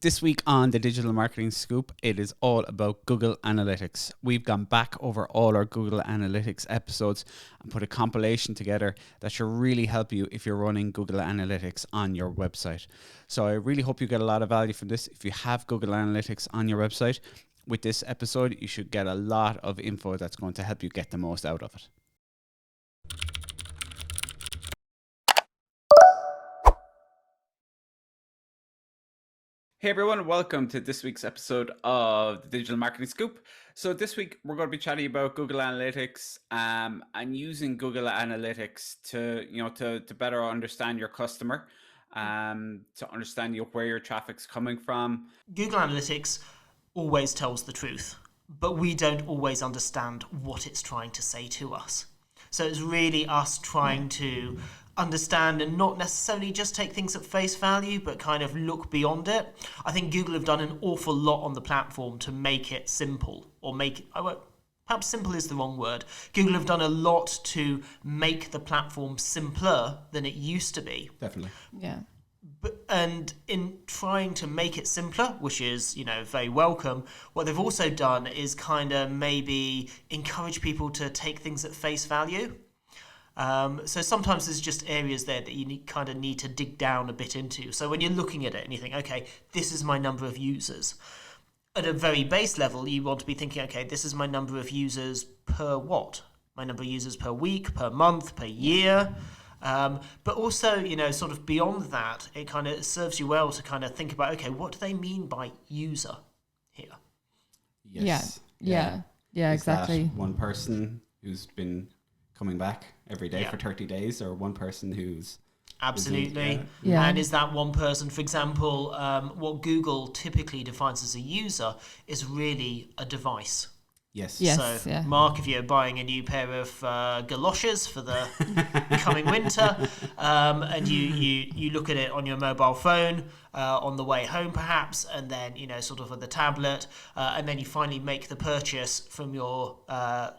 This week on the Digital Marketing Scoop, it is all about Google Analytics. We've gone back over all our Google Analytics episodes and put a compilation together that should really help you if you're running Google Analytics on your website. So I really hope you get a lot of value from this. If you have Google Analytics on your website, with this episode, you should get a lot of info that's going to help you get the most out of it. Hey everyone, welcome to this week's episode of the Digital Marketing Scoop. So this week we're going to be chatting about Google Analytics and using Google Analytics to better understand your customer, to understand where your traffic's coming from. Google Analytics always tells the truth, but we don't always understand what it's trying to say to us. So it's really us trying to understand and not necessarily just take things at face value, but kind of look beyond it. I think Google have done an awful lot on the platform to make it simple, or perhaps simple is the wrong word. Google have done a lot to make the platform simpler than it used to be. Definitely. Yeah. And in trying to make it simpler, which is, very welcome, what they've also done is kind of maybe encourage people to take things at face value. So sometimes there's just areas there that you need to dig down a bit into. So when you're looking at it and you think, okay, this is my number of users. At a very base level, you want to be thinking, okay, this is my number of users per what? My number of users per week, per month, per year. But also, sort of beyond that, it kind of serves you well to kind of think about, okay, what do they mean by user here? Yes. Yeah, exactly. That one person who's been coming back every day for 30 days, or one person who's absolutely Yeah. And is that one person, for example, what Google typically defines as a user is really a device. Yes. So Mark, if you're buying a new pair of galoshes for the coming winter, and you look at it on your mobile phone on the way home perhaps, and then sort of on the tablet, and then you finally make the purchase from your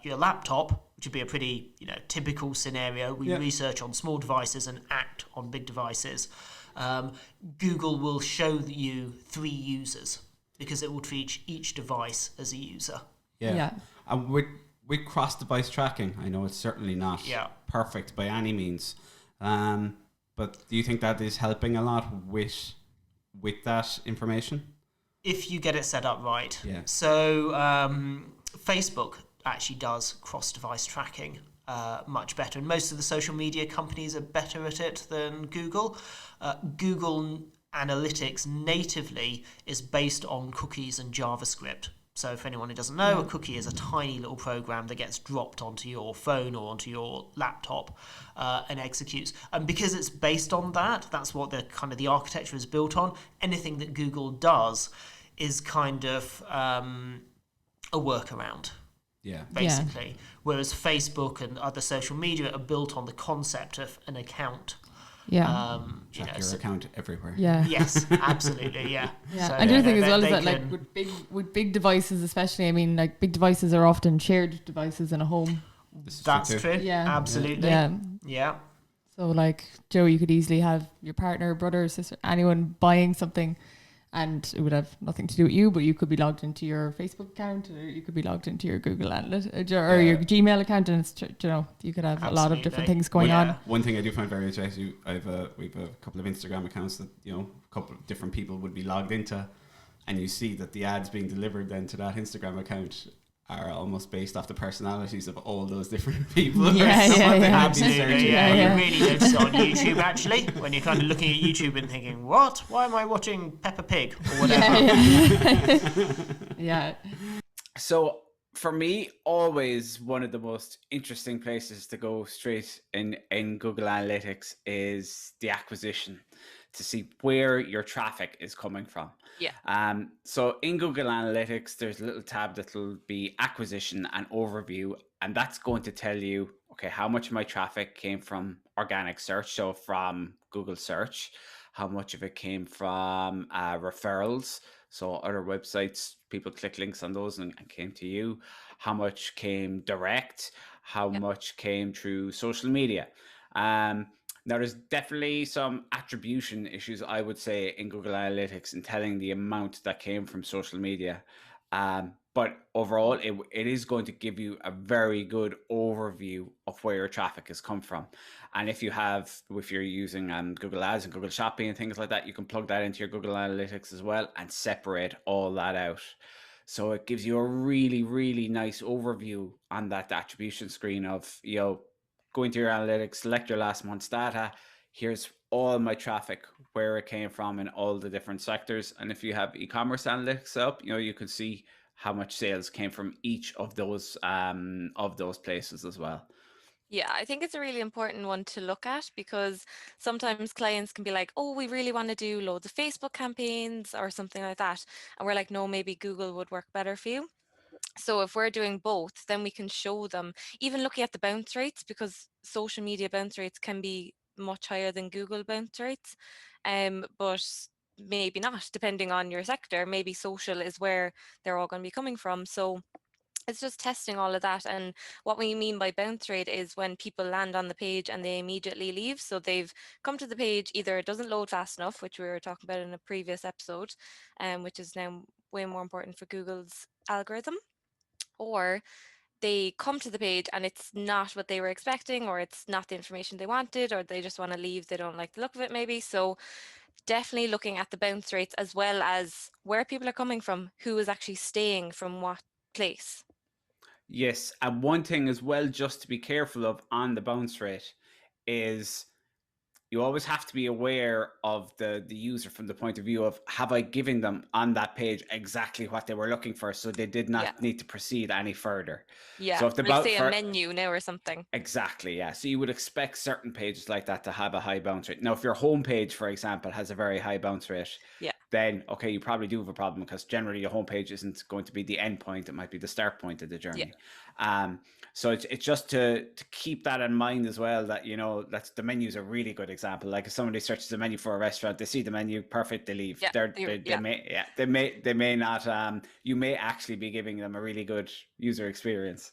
laptop, which would be a pretty typical scenario. We research on small devices and act on big devices. Google will show you 3 users because it will treat each device as a user. Yeah. And with cross-device tracking, I know it's certainly not perfect by any means, but do you think that is helping a lot with that information? If you get it set up right. Yeah. So Facebook actually does cross-device tracking much better, and most of the social media companies are better at it than Google. Google Analytics natively is based on cookies and JavaScript. So if anyone who doesn't know, a cookie is a tiny little program that gets dropped onto your phone or onto your laptop and executes. And because it's based on that, that's what the architecture is built on. Anything that Google does is kind of a workaround. Yeah. Basically. Whereas Facebook and other social media are built on the concept of an account. Yeah. Check your account everywhere. Yeah. Yes, absolutely. Yeah. So, I do think as well is that like with big devices, especially, I mean, like big devices are often shared devices in a home. That's true. Yeah. Absolutely. Yeah. So like Joe, you could easily have your partner, brother, sister, anyone buying something, and it would have nothing to do with you, but you could be logged into your Facebook account, or you could be logged into your Google Analytics or your Gmail account, and it's you could have a lot of different things going on. One thing I do find very interesting, we have a couple of Instagram accounts that a couple of different people would be logged into, and you see that the ads being delivered then to that Instagram account are almost based off the personalities of all those different people. Absolutely. You really notice it on YouTube, actually, when you're kind of looking at YouTube and thinking, what? Why am I watching Peppa Pig or whatever? Yeah. So for me, always one of the most interesting places to go straight in Google Analytics is the acquisition, to see where your traffic is coming from. Yeah. So in Google Analytics, there's a little tab that'll be acquisition and overview, and that's going to tell you, okay, how much of my traffic came from organic search, so from Google search, how much of it came from referrals, so other websites, people click links on those and came to you, how much came direct, how much came through social media. Now, there's definitely some attribution issues, I would say, in Google Analytics in telling the amount that came from social media. But overall, it is going to give you a very good overview of where your traffic has come from. And if you're using Google Ads and Google Shopping and things like that, you can plug that into your Google Analytics as well and separate all that out. So it gives you a really, really nice overview on that attribution screen of, go into your analytics, select your last month's data. Here's all my traffic, where it came from in all the different sectors. And if you have e-commerce analytics up, you can see how much sales came from each of those places as well. Yeah, I think it's a really important one to look at, because sometimes clients can be like, oh, we really want to do loads of Facebook campaigns or something like that. And we're like, no, maybe Google would work better for you. So if we're doing both, then we can show them, even looking at the bounce rates, because social media bounce rates can be much higher than Google bounce rates. But maybe not, depending on your sector. Maybe social is where they're all going to be coming from. So it's just testing all of that. And what we mean by bounce rate is when people land on the page and they immediately leave. So they've come to the page, either it doesn't load fast enough, which we were talking about in a previous episode, which is now way more important for Google's algorithm, or they come to the page and it's not what they were expecting, or it's not the information they wanted, or they just want to leave, they don't like the look of it maybe. So definitely looking at the bounce rates, as well as where people are coming from, who is actually staying from what place. Yes, and one thing as well, just to be careful of on the bounce rate, is you always have to be aware of the user from the point of view of, have I given them on that page exactly what they were looking for, so they did not need to proceed any further. Yeah, so if the let's say a menu now or something. Exactly, yeah. So you would expect certain pages like that to have a high bounce rate. Now, if your homepage, for example, has a very high bounce rate, then okay, you probably do have a problem, because generally your homepage isn't going to be the end point; it might be the start point of the journey. So it's just to keep that in mind as well, that that's the menu is a really good example. Like if somebody searches the menu for a restaurant, they see the menu, perfect, they leave. They may not. You may actually be giving them a really good user experience.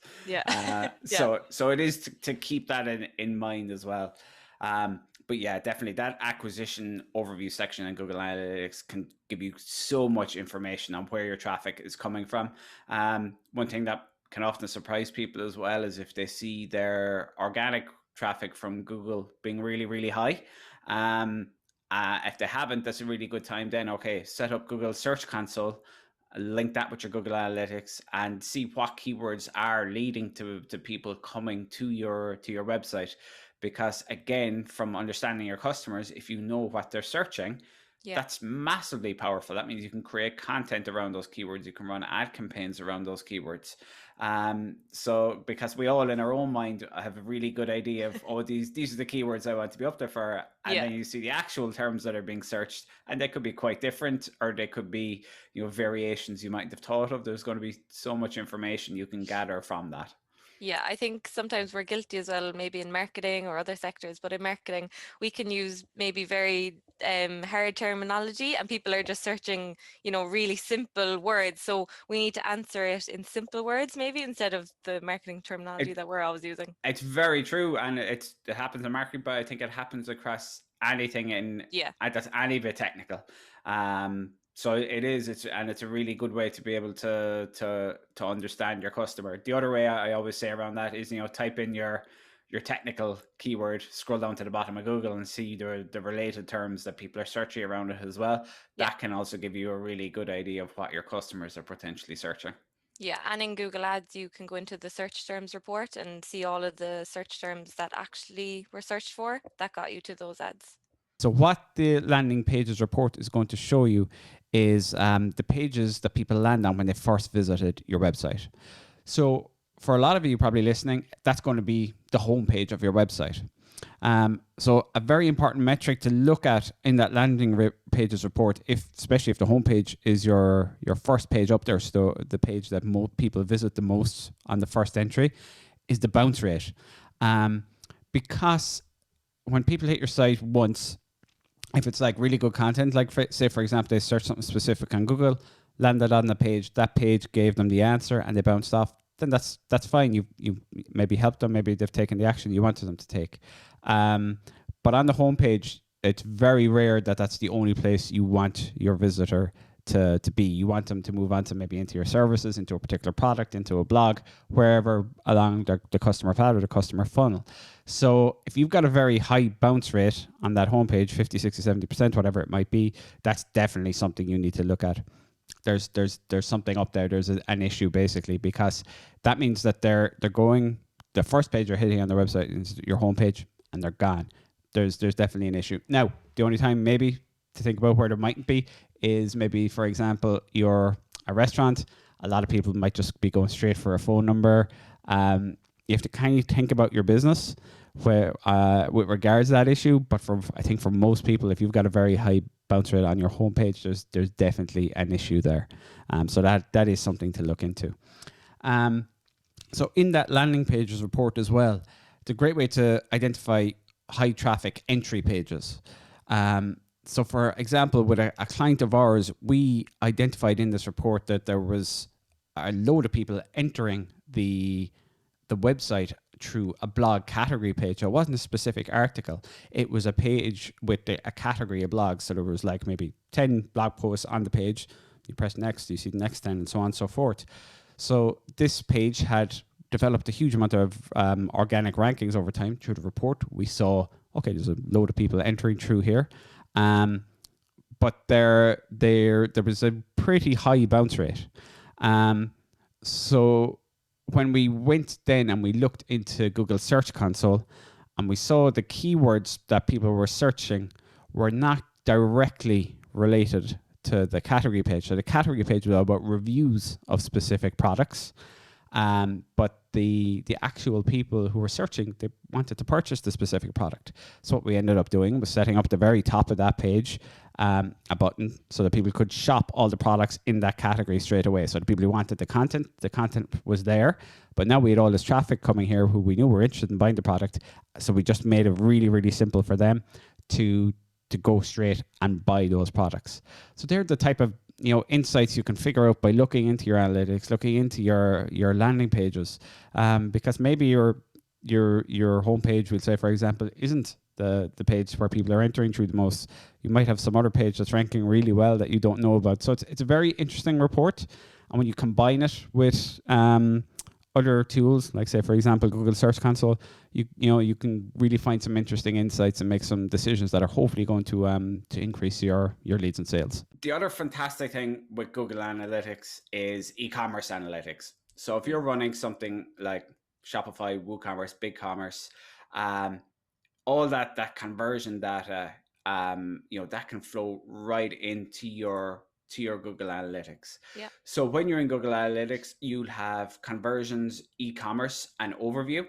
So it is to keep that in mind as well. But yeah, definitely that acquisition overview section in Google Analytics can give you so much information on where your traffic is coming from. One thing that can often surprise people as well is if they see their organic traffic from Google being really, really high. If they haven't, that's a really good time then. Okay, set up Google Search Console, link that with your Google Analytics, and see what keywords are leading to people coming to your website. Because again, from understanding your customers, if you know what they're searching, that's massively powerful. That means you can create content around those keywords. You can run ad campaigns around those keywords. So because we all in our own mind have a really good idea of, oh, these are the keywords I want to be up there for. And then you see the actual terms that are being searched, and they could be quite different, or they could be, variations you mightn't have thought of. There's going to be so much information you can gather from that. Yeah, I think sometimes we're guilty as well, maybe in marketing or other sectors, but in marketing, we can use maybe very hard terminology, and people are just searching, really simple words. So we need to answer it in simple words, maybe, instead of the marketing terminology that we're always using. It's very true. And it happens in marketing, but I think it happens across anything that's any bit technical. So it's a really good way to be able to understand your customer. The other way I always say around that is, type in your technical keyword, scroll down to the bottom of Google and see the related terms that people are searching around it as well. That can also give you a really good idea of what your customers are potentially searching. Yeah, and in Google Ads, you can go into the search terms report and see all of the search terms that actually were searched for that got you to those ads. So what the landing pages report is going to show you is the pages that people land on when they first visited your website. So for a lot of you probably listening, that's going to be the homepage of your website. So a very important metric to look at in that landing pages report, especially if the homepage is your first page up there, so the page that people visit the most on the first entry, is the bounce rate. Because when people hit your site once, if it's like really good content, like say for example, they searched something specific on Google, landed on the page, that page gave them the answer and they bounced off, then that's fine. You maybe helped them, maybe they've taken the action you wanted them to take. But on the homepage, it's very rare that that's the only place you want your visitor to be. You want them to move on to maybe into your services, into a particular product, into a blog, wherever along the customer path or the customer funnel. So if you've got a very high bounce rate on that homepage, 50, 60, 70%, whatever it might be, that's definitely something you need to look at. There's something up there. There's an issue basically, because that means that they're going, the first page they're hitting on their website is your homepage, and they're gone. There's definitely an issue. Now, the only time maybe to think about where there mightn't be is maybe, for example, you're a restaurant. A lot of people might just be going straight for a phone number. You have to kind of think about your business where with regards to that issue. But I think for most people, if you've got a very high bounce rate on your homepage, there's definitely an issue there. So that is something to look into. So in that landing pages report as well, it's a great way to identify high traffic entry pages. So for example, with a client of ours, we identified in this report that there was a load of people entering the website through a blog category page. So it wasn't a specific article. It was a page with a category of blogs. So there was like maybe 10 blog posts on the page. You press next, you see the next 10, and so on and so forth. So this page had developed a huge amount of organic rankings over time. Through the report, we saw, okay, there's a load of people entering through here. But there was a pretty high bounce rate. So when we went then and we looked into Google Search Console, and we saw the keywords that people were searching were not directly related to the category page. So the category page was about reviews of specific products. But the actual people who were searching, they wanted to purchase the specific product. So what we ended up doing was setting up the very top of that page a button so that people could shop all the products in that category straight away. So the people who wanted the content was there. But now we had all this traffic coming here who we knew were interested in buying the product. So we just made it really, really simple for them to go straight and buy those products. So they're the type of insights you can figure out by looking into your analytics, looking into your landing pages, because maybe your homepage, we'll say, for example, isn't the page where people are entering through the most. You might have some other page that's ranking really well that you don't know about. So it's a very interesting report, and when you combine it with other tools, like say, for example, Google Search Console, you can really find some interesting insights and make some decisions that are hopefully going to increase your leads and sales. The other fantastic thing with Google Analytics is Ecommerce Analytics. So if you're running something like Shopify, WooCommerce, BigCommerce, all that conversion data, that can flow right into your Google Analytics. Yeah. So when you're in Google Analytics, you'll have conversions, e-commerce, and overview.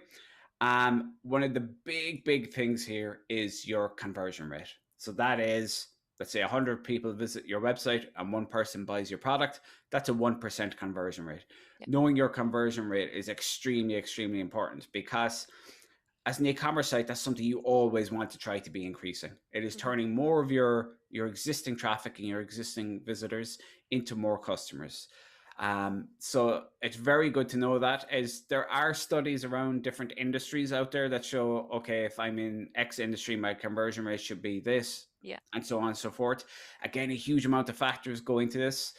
One of the big things here is your conversion rate. So that is, let's say 100 people visit your website and one person buys your product. That's a 1% conversion rate. Yeah. Knowing your conversion rate is extremely important, because as an e-commerce site, that's something you always want to try to be increasing. It is turning more of your existing traffic and your existing visitors into more customers. So it's very good to know that, as there are studies around different industries out there that show, okay, if I'm in X industry, my conversion rate should be this, and so on and so forth. Again, a huge amount of factors go into this.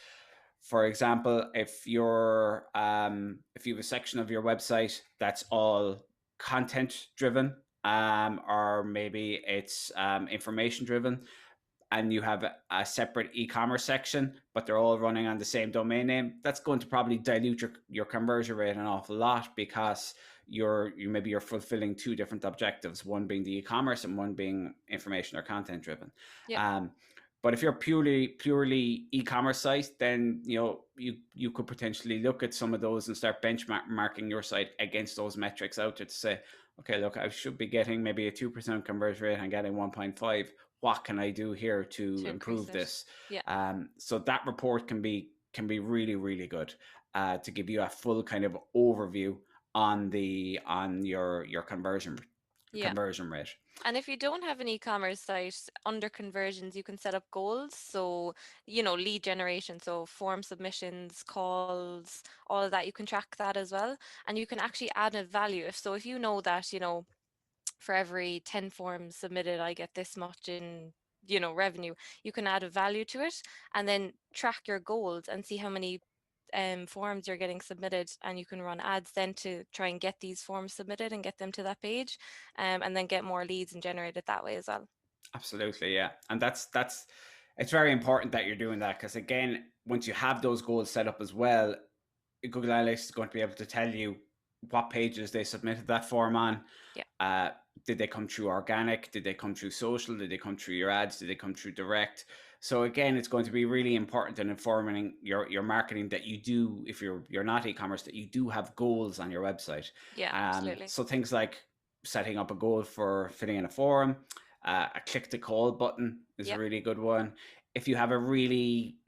For example, if you have a section of your website that's all content driven, or maybe it's information driven, and you have a separate e-commerce section, but they're all running on the same domain name, that's going to probably dilute your conversion rate an awful lot, because you're fulfilling two different objectives, one being the e-commerce and one being information or content driven. But if you're purely e-commerce site, then you could potentially look at some of those and start benchmarking your site against those metrics out there to say, okay, look, I should be getting maybe a 2% conversion rate and getting 1.5. What can I do here to improve this? So that report can be really good to give you a full kind of overview on your conversion rate. And if you don't have an e-commerce site, under conversions, you can set up goals. So, lead generation, so form submissions, calls, all of that, you can track that as well. And you can actually add a value. If you know that, for every 10 forms submitted, I get this much in, revenue. You can add a value to it and then track your goals and see how many forms you're getting submitted, and you can run ads then to try and get these forms submitted and get them to that page, and then get more leads and generate it that way as well. Absolutely, yeah. And that's it's very important that you're doing that, because again, once you have those goals set up as well, Google Analytics is going to be able to tell you what pages they submitted that form on. Yeah. Did they come through organic? Did they come through social? Did they come through your ads? Did they come through direct? So again, it's going to be really important in informing your marketing that you do, if you're not e-commerce, that you do have goals on your website. Yeah, absolutely. So things like setting up a goal for filling in a form, a click to call button is a really good one. If you have a really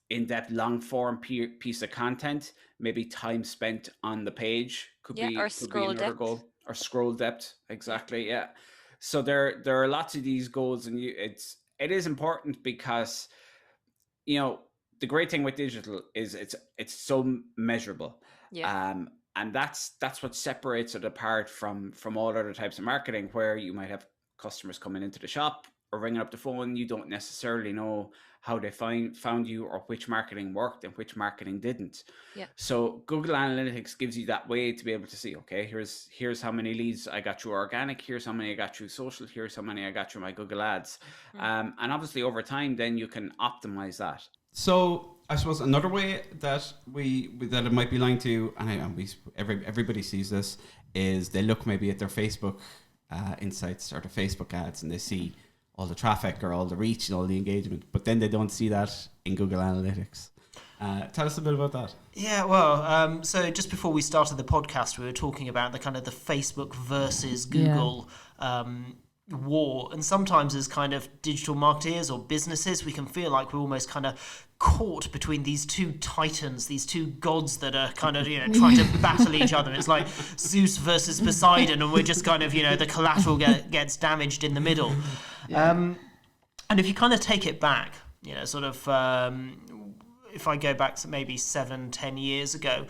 in-depth long form piece of content, maybe time spent on the page could be another goal. Or scroll depth, exactly. Yeah. So there are lots of these goals, and it is important, because the great thing with digital is it's so measurable. Yeah. And that's what separates it apart from all other types of marketing, where you might have customers coming into the shop or ringing up the phone. You don't necessarily know how they found you, or which marketing worked and which marketing didn't. Yeah. So Google Analytics gives you that way to be able to see, okay, here's how many leads I got through organic, here's how many I got through social, here's how many I got through my Google ads. And obviously over time, then you can optimize that. So I suppose another way that that it might be lying to, and everybody sees this, is they look maybe at their Facebook insights or the Facebook ads, and they see all the traffic or all the reach and all the engagement, but then they don't see that in Google Analytics. Tell us a bit about that. Yeah, well, so just before we started the podcast, we were talking about the kind of the Facebook versus Google war. And sometimes as kind of digital marketeers or businesses, we can feel like we're almost kind of caught between these two titans, these two gods that are kind of, trying to battle each other. It's like Zeus versus Poseidon, and we're just kind of, the collateral gets damaged in the middle. Yeah. And if you kind of take it back, sort of, if I go back to maybe 7-10 years ago,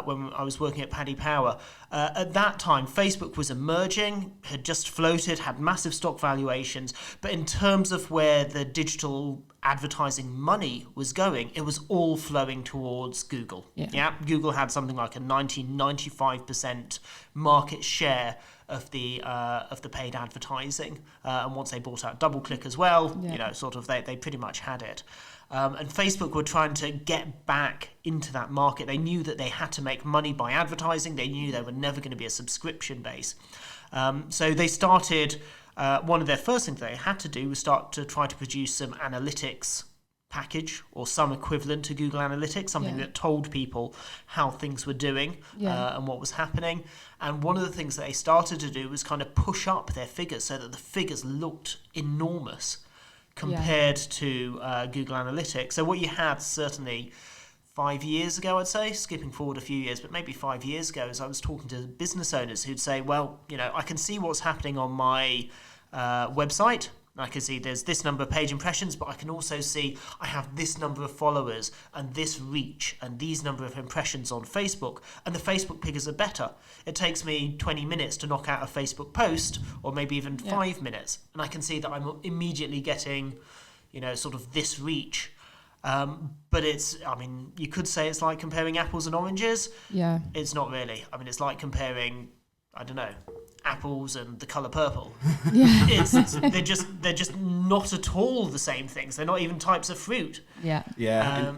when I was working at Paddy Power, at that time, Facebook was emerging, had just floated, had massive stock valuations. But in terms of where the digital advertising money was going, it was all flowing towards Google. Yeah, Google had something like a 95% market share of the paid advertising, and once they bought out DoubleClick as well, sort of they pretty much had it. And Facebook were trying to get back into that market. They knew that they had to make money by advertising. They knew they were never going to be a subscription base. So they started, one of their first things they had to do was start to try to produce some analytics package or some equivalent to Google Analytics, something that told people how things were doing and what was happening. And one of the things that they started to do was kind of push up their figures so that the figures looked enormous compared to Google Analytics. So what you had certainly 5 years ago, I'd say, skipping forward a few years, but maybe 5 years ago, as I was talking to business owners who'd say, well, I can see what's happening on my website. I can see there's this number of page impressions, but I can also see I have this number of followers and this reach and these number of impressions on Facebook, and the Facebook figures are better. It takes me 20 minutes to knock out a Facebook post, or maybe even 5 minutes, and I can see that I'm immediately getting, sort of this reach. But you could say it's like comparing apples and oranges. Yeah. It's not really. It's like comparing, I don't know, apples and the colour purple. They're just not at all the same things. They're not even types of fruit. Yeah. Yeah.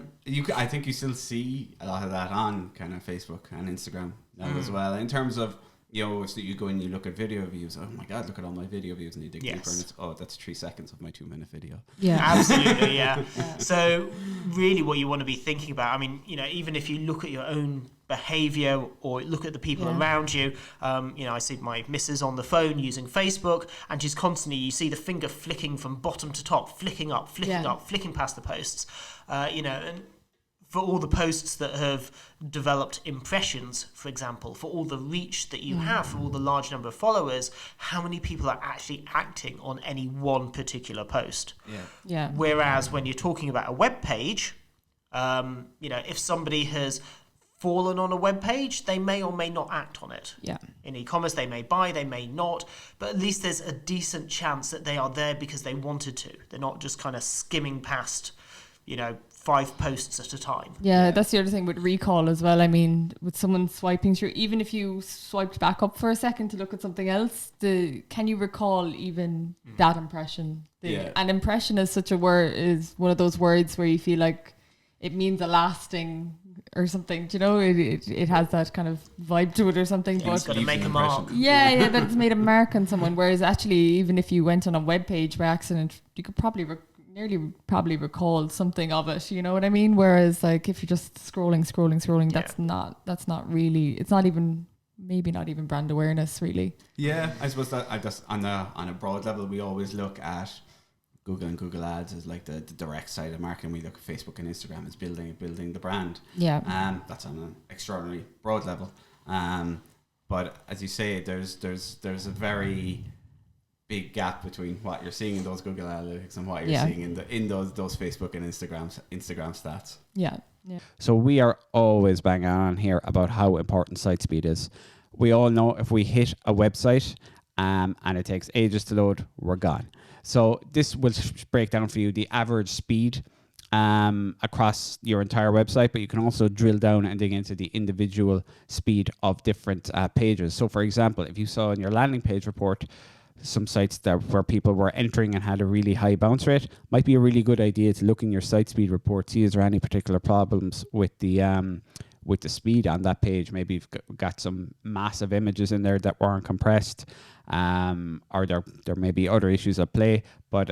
I think you still see a lot of that on kind of Facebook and Instagram now as well, in terms of, so you go and you look at video views. Oh my God, look at all my video views, and you dig deeper, and it's, that's 3 seconds of my 2-minute video. Yeah, absolutely. Yeah. So really, what you want to be thinking about, even if you look at your own behavior or look at the people around you, I see my missus on the phone using Facebook, and she's constantly, you see the finger flicking from bottom to top, flicking up, flicking past the posts, and for all the posts that have developed impressions, for example, for all the reach that you have, for all the large number of followers, how many people are actually acting on any one particular post? Yeah. Whereas when you're talking about a web page, if somebody has fallen on a web page, they may or may not act on it. Yeah. In e-commerce, they may buy, they may not, but at least there's a decent chance that they are there because they wanted to. They're not just kind of skimming past, 5 posts at a time. Yeah, that's the other thing with recall as well. I mean, with someone swiping through, even if you swiped back up for a second to look at something else, can you recall even that impression? An impression is such a word, is one of those words where you feel like it means a lasting or something. Do you know, it has that kind of vibe to it or something. Yeah, it's got to make a mark. Yeah, that it's made a mark on someone. Whereas actually, even if you went on a web page by accident, you could probably probably recall something of it, you know what I mean? Whereas like if you're just scrolling, that's not really, it's not even, maybe not even brand awareness really. Yeah, I suppose that I just on a broad level, we always look at Google and Google Ads as like the direct side of marketing. We look at Facebook and Instagram as building the brand. Yeah. That's on an extraordinarily broad level. But as you say, there's a very big gap between what you're seeing in those Google Analytics and what you're seeing in those Facebook and Instagram stats. Yeah. So we are always banging on here about how important site speed is. We all know if we hit a website and it takes ages to load, we're gone. So this will break down for you the average speed across your entire website, but you can also drill down and dig into the individual speed of different pages. So for example, if you saw in your landing page report some sites where people were entering and had a really high bounce rate, might be a really good idea to look in your site speed report, see is there any particular problems with the speed on that page. Maybe you've got some massive images in there that weren't compressed, or there may be other issues at play, but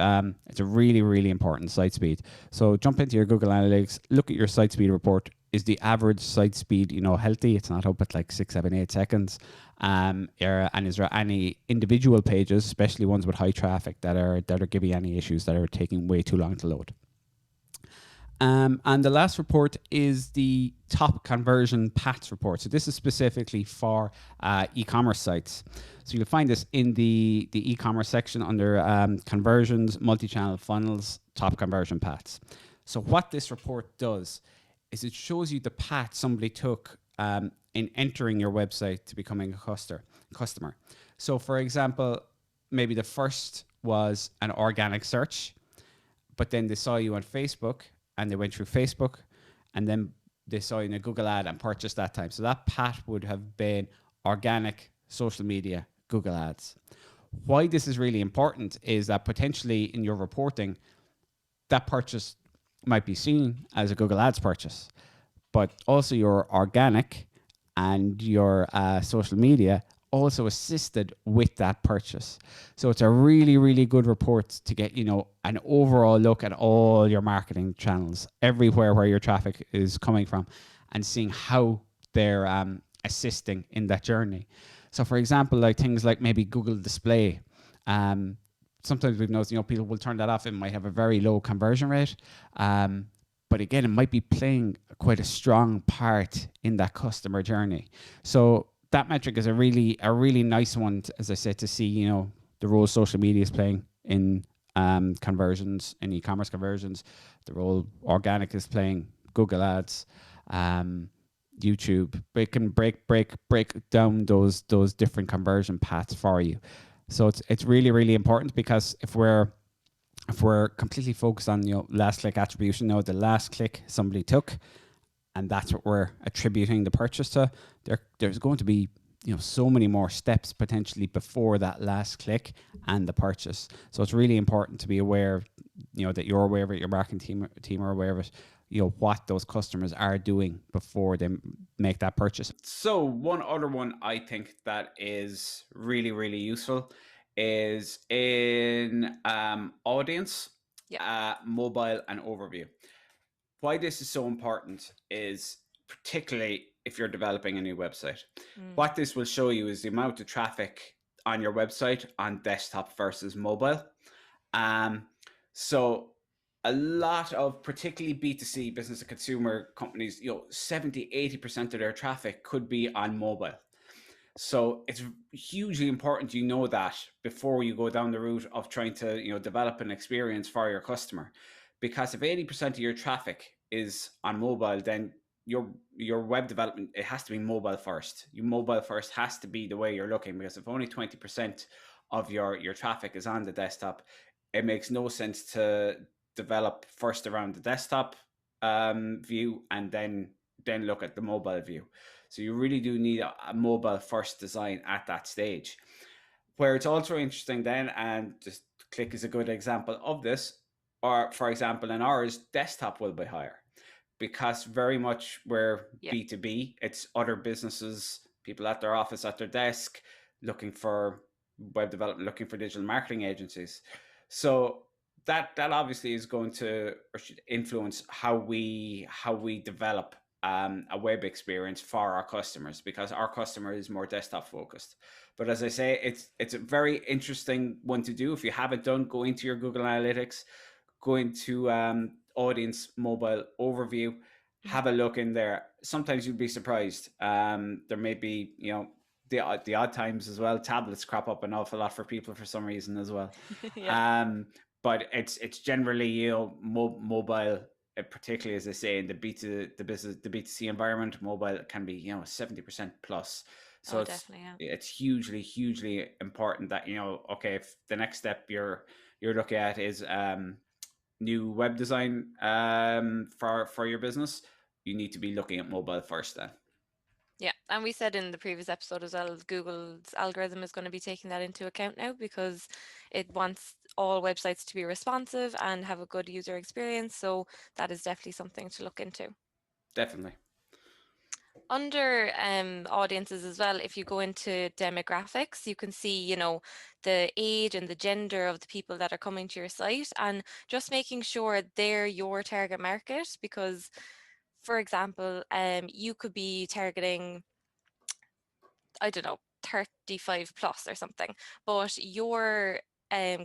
it's a really, really important site speed. So jump into your Google Analytics, look at your site speed report. Is the average site speed, healthy? It's not up at like 6, 7, 8 seconds. And is there any individual pages, especially ones with high traffic, that are giving any issues that are taking way too long to load? And the last report is the top conversion paths report. So this is specifically for e-commerce sites. So you'll find this in the e-commerce section under conversions, multi-channel funnels, top conversion paths. So what this report does is it shows you the path somebody took in entering your website to becoming a customer. So for example, maybe the first was an organic search, but then they saw you on Facebook and they went through Facebook, and then they saw you in a Google ad and purchased that time. So that path would have been organic, social media, Google ads. Why this is really important is that potentially in your reporting, that purchase might be seen as a Google ads purchase, but also your organic and your social media also assisted with that purchase. So it's a really, really good report to get, an overall look at all your marketing channels, everywhere where your traffic is coming from, and seeing how they're assisting in that journey. So for example, like things like maybe Google Display, sometimes we've noticed, people will turn that off. It might have a very low conversion rate. But again, it might be playing quite a strong part in that customer journey. So that metric is a really nice one, as I said, to see, the role social media is playing in conversions, in e-commerce conversions, the role organic is playing, Google ads, YouTube. It can break down those different conversion paths for you. So it's really, really important, because if we're completely focused on last click attribution, the last click somebody took, and that's what we're attributing the purchase to, there's going to be so many more steps potentially before that last click and the purchase. So it's really important to be aware, that you're aware of it, your marketing team are aware of it, what those customers are doing before they make that purchase. So one other one I think that is really, really useful is in audience, mobile, and overview. Why this is so important is particularly if you're developing a new website. What this will show you is the amount of traffic on your website on desktop versus mobile. So a lot of particularly B2C, business to consumer companies, 70-80% of their traffic could be on mobile. So it's hugely important you know that before you go down the route of trying to develop an experience for your customer. Because if 80% of your traffic is on mobile, then your web development, it has to be mobile first. Your mobile first has to be the way you're looking, because if only 20% of your traffic is on the desktop, it makes no sense to develop first around the desktop view and then look at the mobile view. So you really do need a mobile first design at that stage. Where it's also interesting then, and just CLIQ is a good example of this, or for example in ours, desktop will be higher, because very much we're Yeah. B2B. It's other businesses, people at their office, at their desk, looking for web development, looking for digital marketing agencies. So that obviously is going to, or should influence how we develop a web experience for our customers, because our customer is more desktop focused. But as I say, it's a very interesting one to do. If you haven't done, go into your Google Analytics, go into audience mobile overview, have a look in there. Sometimes you'd be surprised. There may be, the odd times as well, tablets crop up an awful lot for people for some reason as well. Yeah. But it's generally, mobile, particularly as I say in the B2C environment, mobile can be 70% plus. So Oh, it's definitely, yeah. it's hugely important that okay, if the next step you're looking at is new web design for your business, you need to be looking at mobile first then. Yeah, and we said in the previous episode as well, Google's algorithm is going to be taking that into account now, because it wants all websites to be responsive and have a good user experience. So that is definitely something to look into. Definitely. Under audiences as well, if you go into demographics, you can see, the age and the gender of the people that are coming to your site, and just making sure they're your target market. Because, for example, you could be targeting, I don't know, 35 plus or something, but your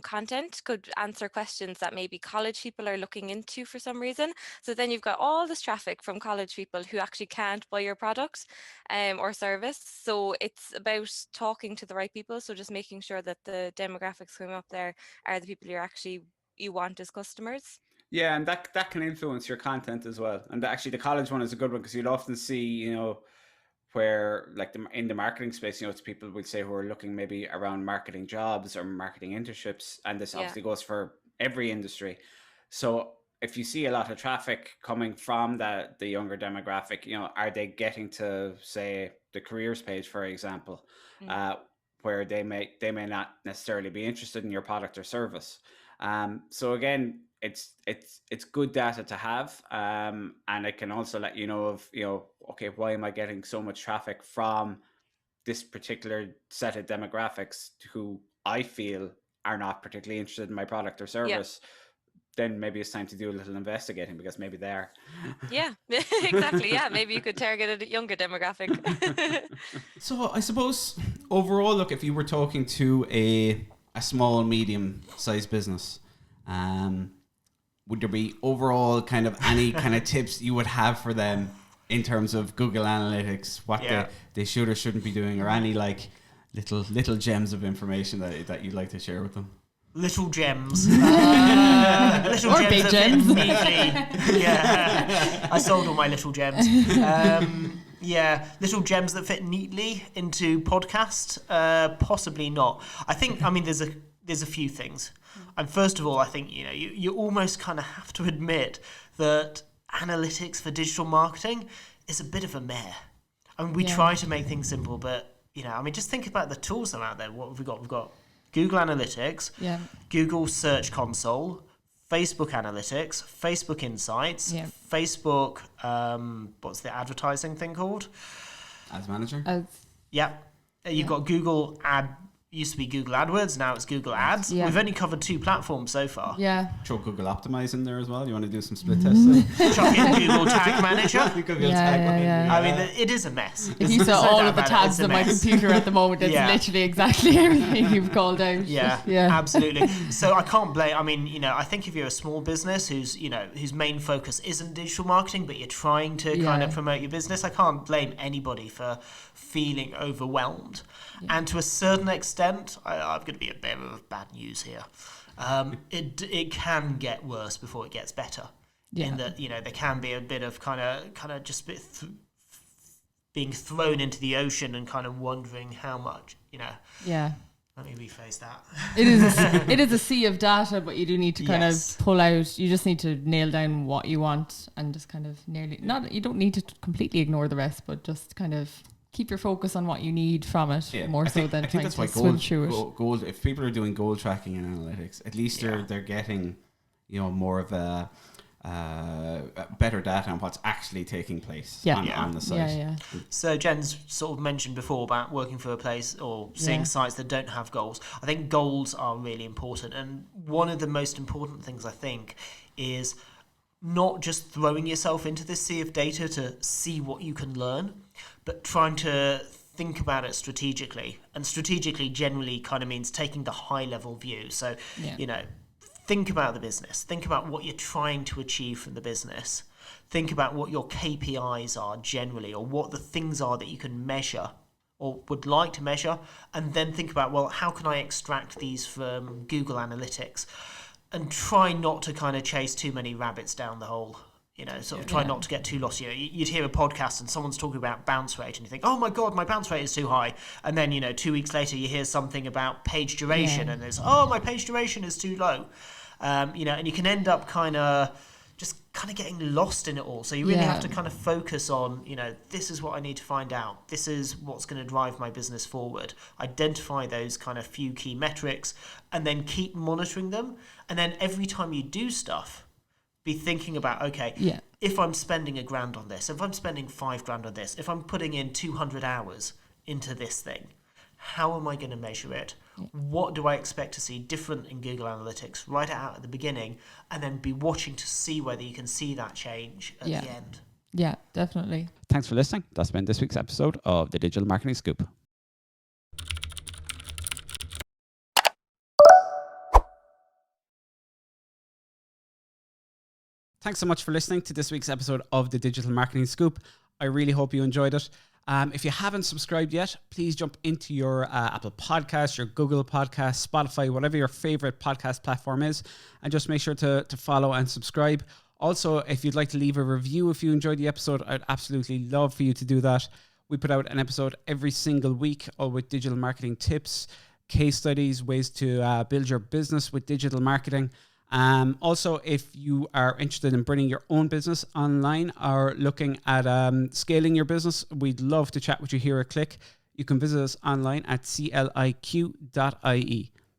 content could answer questions that maybe college people are looking into for some reason. So then you've got all this traffic from college people who actually can't buy your product or service. So it's about talking to the right people. So just making sure that the demographics coming up there are the people you want as customers. Yeah, and that can influence your content as well. And actually, the college one is a good one, because you'll often see, where like in the marketing space, it's people would say who are looking maybe around marketing jobs or marketing internships, and this obviously goes for every industry. So if you see a lot of traffic coming from the younger demographic, are they getting to, say, the careers page, for example, where they may not necessarily be interested in your product or service. So again, it's good data to have, and it can also let you know of, okay, why am I getting so much traffic from this particular set of demographics who I feel are not particularly interested in my product or service. Then maybe it's time to do a little investigating, because maybe they are. Yeah, exactly. Yeah, maybe you could target a younger demographic. So I suppose overall, look, if you were talking to a small, medium-sized business, would there be overall kind of any kind of tips you would have for them in terms of Google Analytics, what they should or shouldn't be doing, or any like little gems of information that you'd like to share with them? Little gems. Little or gems big gems. Yeah. I sold all my little gems. Little gems that fit neatly into podcast. Possibly not. There's a few things. And first of all, I think you almost kind of have to admit that analytics for digital marketing is a bit of a meh. I mean, we try to make things simple, but just think about the tools that are out there. What have we got? We've got Google Analytics, Google Search Console, Facebook Analytics, Facebook Insights, Facebook, what's the advertising thing called? Ads Manager. You've got Google used to be Google AdWords, now it's Google Ads. Yeah. We've only covered 2 platforms so far. Yeah. Throw Google Optimize in there as well. You want to do some split testing? Chuck in Google Tag Manager. Yeah. I mean, it is a mess. If you saw all of the tabs on my computer at the moment, it's literally exactly everything you've called out. Yeah, absolutely. So I can't blame. I mean, I think if you're a small business whose main focus isn't digital marketing, but you're trying to kind of promote your business, I can't blame anybody for feeling overwhelmed. And to a certain extent, I'm going to be a bit of bad news here. It can get worse before it gets better. Yeah. in that, there can be a bit of kind of just being thrown into the ocean and kind of wondering how much, Yeah. Let me rephrase that. It is a sea of data, but you do need to kind Yes. of pull out. You just need to nail down what you want and just kind of you don't need to completely ignore the rest, but just kind of keep your focus on what you need from it more so than trying to swim through it. Goal, if people are doing goal tracking and analytics, at least they're getting, more of a better data on what's actually taking place on the site. Yeah. So Jen's sort of mentioned before about working for a place or seeing sites that don't have goals. I think goals are really important, and one of the most important things I think is not just throwing yourself into this sea of data to see what you can learn, but trying to think about it strategically. And strategically generally kind of means taking the high level view. So, think about the business. Think about what you're trying to achieve from the business. Think about what your KPIs are generally, or what the things are that you can measure or would like to measure. And then think about, well, how can I extract these from Google Analytics? And try not to kind of chase too many rabbits down the hole. Try not to get too lost. You'd hear a podcast and someone's talking about bounce rate and you think, oh my God, my bounce rate is too high. And then, 2 weeks later, you hear something about page duration and there's, oh, my page duration is too low. And you can end up kind of getting lost in it all. So you really have to kind of focus on, this is what I need to find out. This is what's going to drive my business forward. Identify those kind of few key metrics and then keep monitoring them. And then every time you do stuff, be thinking about, okay, if I'm spending $1,000 on this, if I'm spending $5,000 on this, if I'm putting in 200 hours into this thing, how am I going to measure it? What do I expect to see different in Google Analytics right out at the beginning, and then be watching to see whether you can see that change at the end. Yeah, definitely. Thanks for listening. That's been this week's episode of the Digital Marketing Scoop. Thanks so much for listening to this week's episode of the Digital Marketing Scoop. I really hope you enjoyed it. If you haven't subscribed yet, please jump into your Apple Podcasts, your Google Podcasts, Spotify, whatever your favorite podcast platform is, and just make sure to follow and subscribe. Also, if you'd like to leave a review if you enjoyed the episode, I'd absolutely love for you to do that. We put out an episode every single week, all with digital marketing tips, case studies, ways to build your business with digital marketing. Also, if you are interested in bringing your own business online or looking at scaling your business, we'd love to chat with you here at CLIQ. You can visit us online at cliq.ie.